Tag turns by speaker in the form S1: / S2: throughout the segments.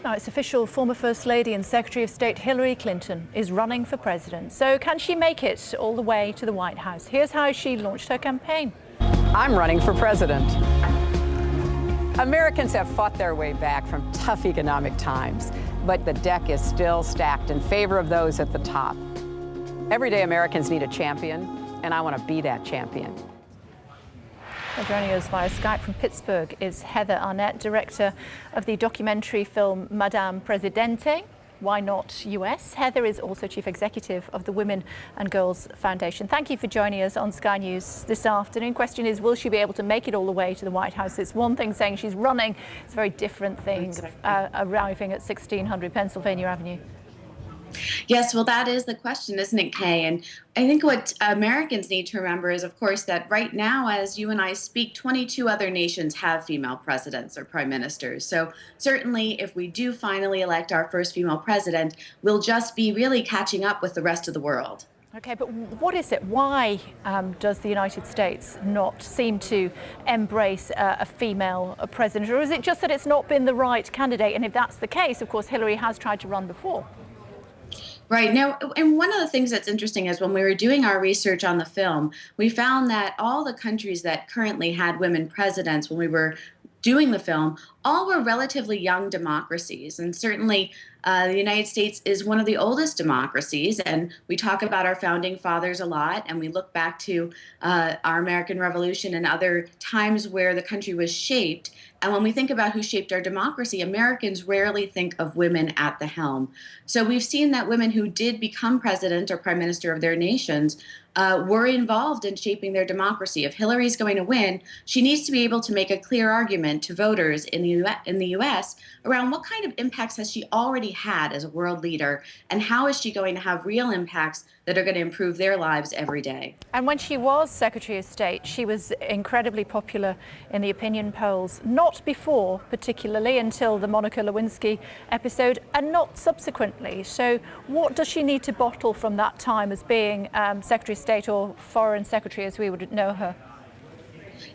S1: Now it's official, former First Lady and Secretary of State Hillary Clinton is running for president. So can she make it all the way to the White House? Here's how she launched her campaign.
S2: I'm running for president. Americans have fought their way back from tough economic times, but the deck is still stacked in favor of those at the top. Everyday Americans need a champion, and I want to be that champion.
S1: Well, joining us via Skype from Pittsburgh is Heather Arnet, director of the documentary film Madame Presidente, Why Not US? Heather is also chief executive of the Women and Girls Foundation. Thank you for joining us on Sky News this afternoon. Question is, will she be able to make it all the way to the White House? It's one thing saying she's running, it's a very different thing arriving at 1600 Pennsylvania Avenue.
S3: Yes, well, that is the question, isn't it, Kay? And I think what Americans need to remember is, of course, that right now, as you and I speak, 22 other nations have female presidents or prime ministers. So certainly, if we do finally elect our first female president, we'll just be really catching up with the rest of the world.
S1: Okay, but what is it? Why does the United States not seem to embrace a female president? Or is it just that it's not been the right candidate? And if that's the case, of course, Hillary has tried to run before.
S3: Right. Now, and one of the things that's interesting is when we were doing our research on the film, we found that all the countries that currently had women presidents when we were doing the film, all were relatively young democracies. And certainly the United States is one of the oldest democracies. And we talk about our founding fathers a lot, and we look back to our American Revolution and other times where the country was shaped. And when we think about who shaped our democracy, Americans rarely think of women at the helm. So we've seen that women who did become president or prime minister of their nations were involved in shaping their democracy. If Hillary's going to win, she needs to be able to make a clear argument to voters in the U.S. around what kind of impacts has she already had as a world leader, and how is she going to have real impacts that are going to improve their lives every day.
S1: And when she was Secretary of State, she was incredibly popular in the opinion polls, not before particularly until the Monica Lewinsky episode, and not subsequently. So what does she need to bottle from that time as being Secretary of State, or Foreign Secretary as we would know her?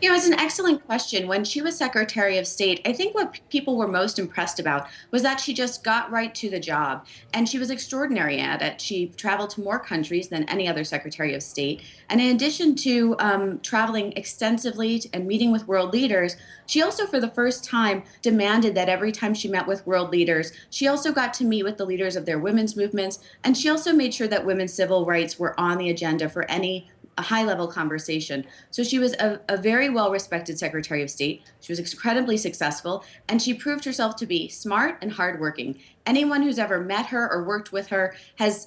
S3: You know, it's an excellent question. When she was Secretary of State, I think what people were most impressed about was that she just got right to the job. And she was extraordinary at it. She traveled to more countries than any other Secretary of State. And in addition to traveling extensively and meeting with world leaders, she also, for the first time, demanded that every time she met with world leaders, she also got to meet with the leaders of their women's movements. And she also made sure that women's civil rights were on the agenda for any a high-level conversation. So she was a very well-respected Secretary of State. She was incredibly successful, and she proved herself to be smart and hardworking. Anyone who's ever met her or worked with her has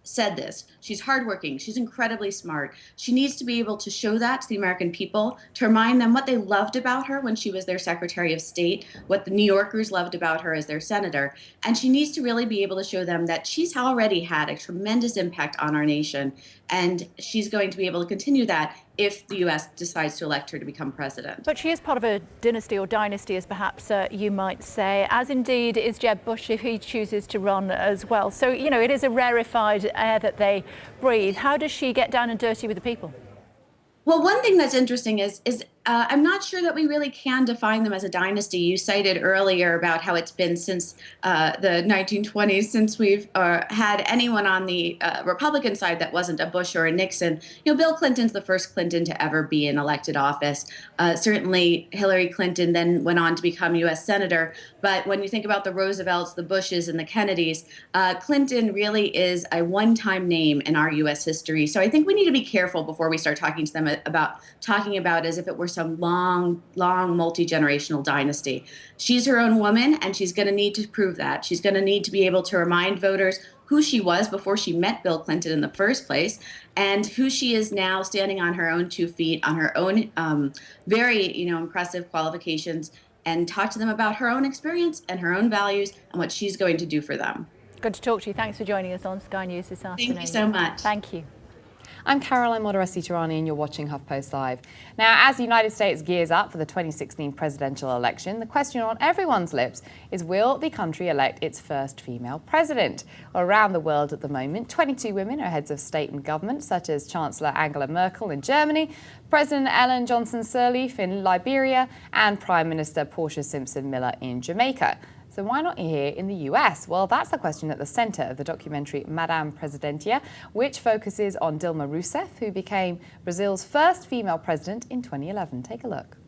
S3: said this. She's hardworking. She's incredibly smart. She needs to be able to show that to the American people, to remind them what they loved about her when she was their Secretary of State, what the New Yorkers loved about her as their senator. And she needs to really be able to show them that she's already had a tremendous impact on our nation. And she's going to be able to continue that if the U.S. decides to elect her to become president.
S1: But she is part of a dynasty, or dynasty as perhaps you might say, as indeed is Jeb Bush if he chooses to run as well. So, you know, it is a rarefied air that they breathe. How does she get down and dirty with the people?
S3: Well, one thing that's interesting is I'm not sure that we really can define them as a dynasty. You cited earlier about how it's been since the 1920s since we've had anyone on the Republican side that wasn't a Bush or a Nixon. You know, Bill Clinton's the first Clinton to ever be in elected office. Certainly Hillary Clinton then went on to become U.S. Senator. But when you think about the Roosevelts, the Bushes, and the Kennedys, Clinton really is a one-time name in our U.S. history. So I think we need to be careful before we start talking to them about as if it were some long, multi-generational dynasty. She's her own woman, and she's going to need to prove that. She's going to need to be able to remind voters who she was before she met Bill Clinton in the first place, and who she is now, standing on her own 2 feet, on her own very, impressive qualifications, and talk to them about her own experience and her own values and what she's going to do for them.
S1: Good to talk to you. Thanks for joining us on Sky News this afternoon.
S3: Thank you so much.
S1: Thank you.
S4: I'm Caroline Modaresi-Tirani and you're watching HuffPost Live. Now, as the United States gears up for the 2016 presidential election, the question on everyone's lips is, will the country elect its first female president? Well, around the world at the moment, 22 women are heads of state and government, such as Chancellor Angela Merkel in Germany, President Ellen Johnson Sirleaf in Liberia, and Prime Minister Portia Simpson Miller in Jamaica. So So why not here in the US? Well, that's the question at the centre of the documentary Madame Presidentia, which focuses on Dilma Rousseff, who became Brazil's first female president in 2011. Take a look.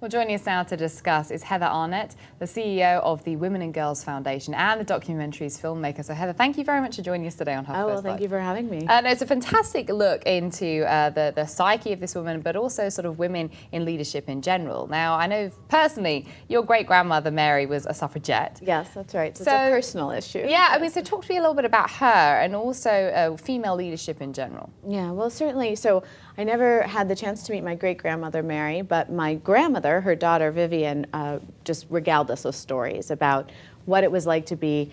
S4: Well, joining us now to discuss is Heather Arnet, the CEO of the Women and Girls Foundation and the documentary's filmmaker. So Heather, thank you very much for joining us today on HuffPost.
S5: Oh, well, thank you for having me.
S4: And it's a fantastic look into the psyche of this woman, but also sort of women in leadership in general. Now, I know personally, your great-grandmother Mary was a suffragette.
S5: Yes, that's right. So, it's a personal issue.
S4: Yeah, I mean, so talk to me a little bit about her and also female leadership in general.
S5: Yeah, well, certainly. So I never had the chance to meet my great-grandmother Mary, but my grandmother, her daughter Vivian, just regaled us with stories about what it was like to be,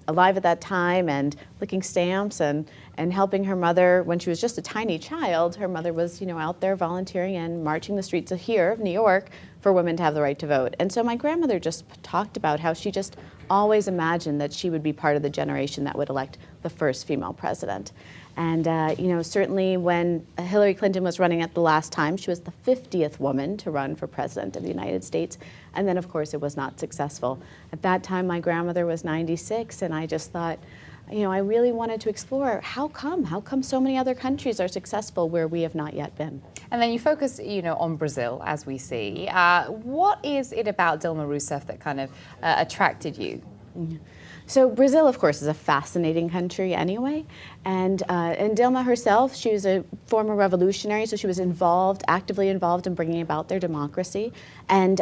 S5: alive at that time and licking stamps and helping her mother when she was just a tiny child. Her mother was, out there volunteering and marching the streets of New York, for women to have the right to vote. And so my grandmother just talked about how she just always imagined that she would be part of the generation that would elect the first female president. And, certainly when Hillary Clinton was running at the last time, she was the 50th woman to run for president of the United States. And then, of course, it was not successful. At that time, my grandmother was 96, and I just thought, I really wanted to explore how come so many other countries are successful where we have not yet been.
S4: And then you focus, on Brazil, as we see. What is it about Dilma Rousseff that kind of attracted you?
S5: So Brazil, of course, is a fascinating country anyway. And Dilma herself, she was a former revolutionary, so she was actively involved in bringing about their democracy. And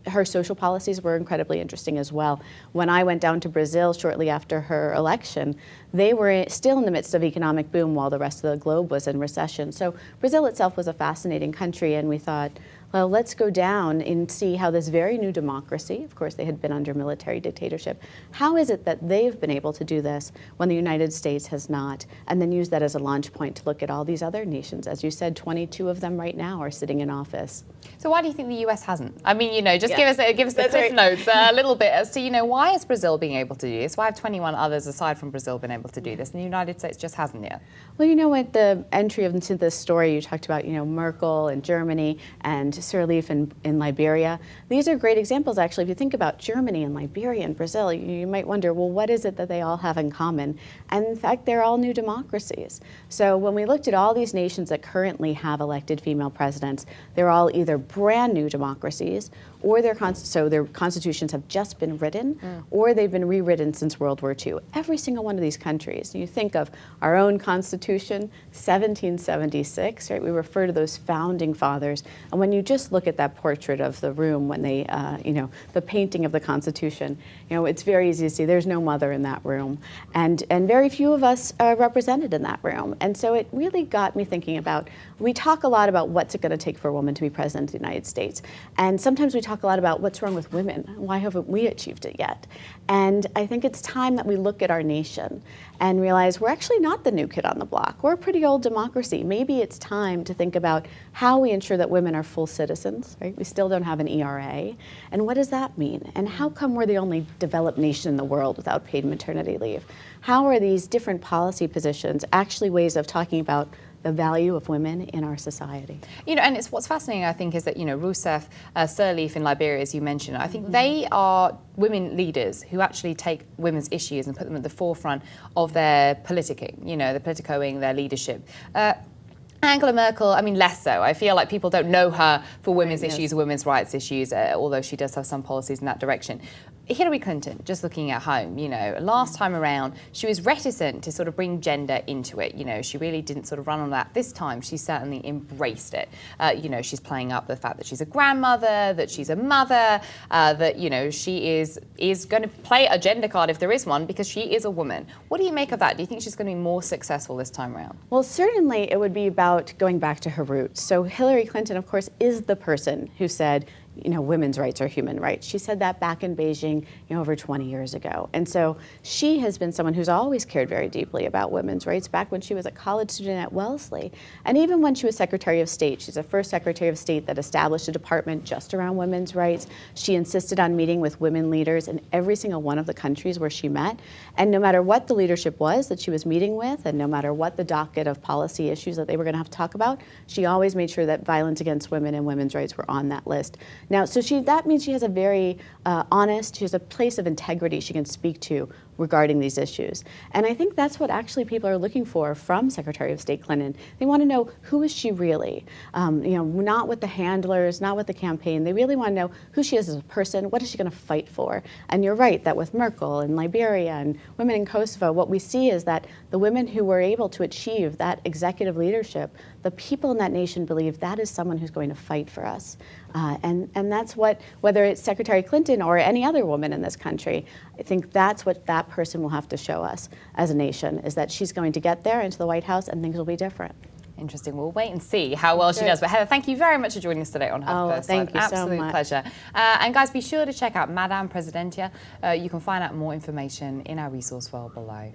S5: her social policies were incredibly interesting as well. When I went down to Brazil shortly after her election, they were still in the midst of economic boom while the rest of the globe was in recession. So Brazil itself was a fascinating country, and we thought, well, let's go down and see how this very new democracy, of course they had been under military dictatorship, how is it that they've been able to do this when the United States has not? And then use that as a launch point to look at all these other nations. As you said, 22 of them right now are sitting in office.
S4: So why do you think the US hasn't? I mean, just give us the cliff notes a little bit as to, why is Brazil being able to do this? Why have 21 others aside from Brazil been able to do this? And the United States just hasn't yet.
S5: Well, at the entry into this story, you talked about, Merkel and Germany and Sirleaf in Liberia. These are great examples, actually. If you think about Germany and Liberia and Brazil, you might wonder, well, what is it that they all have in common? And in fact, they're all new democracies. So when we looked at all these nations that currently have elected female presidents, they're all either brand new democracies, or their constitutions have just been written, or they've been rewritten since World War II. Every single one of these countries. You think of our own Constitution, 1776, right? We refer to those founding fathers, and when you just look at that portrait of the room when they, the painting of the Constitution, it's very easy to see there's no mother in that room, and very few of us are represented in that room. And so it really got me thinking about, we talk a lot about what's it going to take for a woman to be president of the United States, and sometimes we talk a lot about what's wrong with women. Why haven't we achieved it yet? And I think it's time that we look at our nation and realize we're actually not the new kid on the block. We're a pretty old democracy. Maybe it's time to think about how we ensure that women are full citizens, right? We still don't have an ERA. And what does that mean? And how come we're the only developed nation in the world without paid maternity leave? How are these different policy positions actually ways of talking about the value of women in our society?
S4: And it's what's fascinating, I think, is that, Rousseff, Sirleaf in Liberia, as you mentioned, I think they are women leaders who actually take women's issues and put them at the forefront of their politicking, the politicoing, their leadership. Angela Merkel, less so. I feel like people don't know her for women's issues, women's rights issues, although she does have some policies in that direction. Hillary Clinton, just looking at home, last time around, she was reticent to sort of bring gender into it. She really didn't sort of run on that. This time, she certainly embraced it. She's playing up the fact that she's a grandmother, that she's a mother, that, she is going to play a gender card if there is one, because she is a woman. What do you make of that? Do you think she's going to be more successful this time around?
S5: Well, certainly it would be about going back to her roots. So Hillary Clinton, of course, is the person who said, women's rights are human rights. She said that back in Beijing, over 20 years ago. And so she has been someone who's always cared very deeply about women's rights back when she was a college student at Wellesley. And even when she was Secretary of State, she's the first Secretary of State that established a department just around women's rights. She insisted on meeting with women leaders in every single one of the countries where she met. And no matter what the leadership was that she was meeting with, and no matter what the docket of policy issues that they were going to have to talk about, she always made sure that violence against women and women's rights were on that list. Now, so that means she has a very honest, she has a place of integrity she can speak to regarding these issues. And I think that's what actually people are looking for from Secretary of State Clinton. They want to know, who is she really? Not with the handlers, not with the campaign. They really want to know who she is as a person, what is she going to fight for? And you're right that with Merkel and Liberia and women in Kosovo, what we see is that the women who were able to achieve that executive leadership, the people in that nation believe that is someone who's going to fight for us. And that's what, whether it's Secretary Clinton or any other woman in this country, I think that's what that person will have to show us as a nation, is that she's going to get there into the White House and things will be different.
S4: Interesting. We'll wait and see how well she does. But Heather, thank you very much for joining us today on HuffPost.
S5: Thank you so
S4: Absolute
S5: much.
S4: pleasure. And guys, be sure to check out Madame Presidentia. You can find out more information in our resource well below.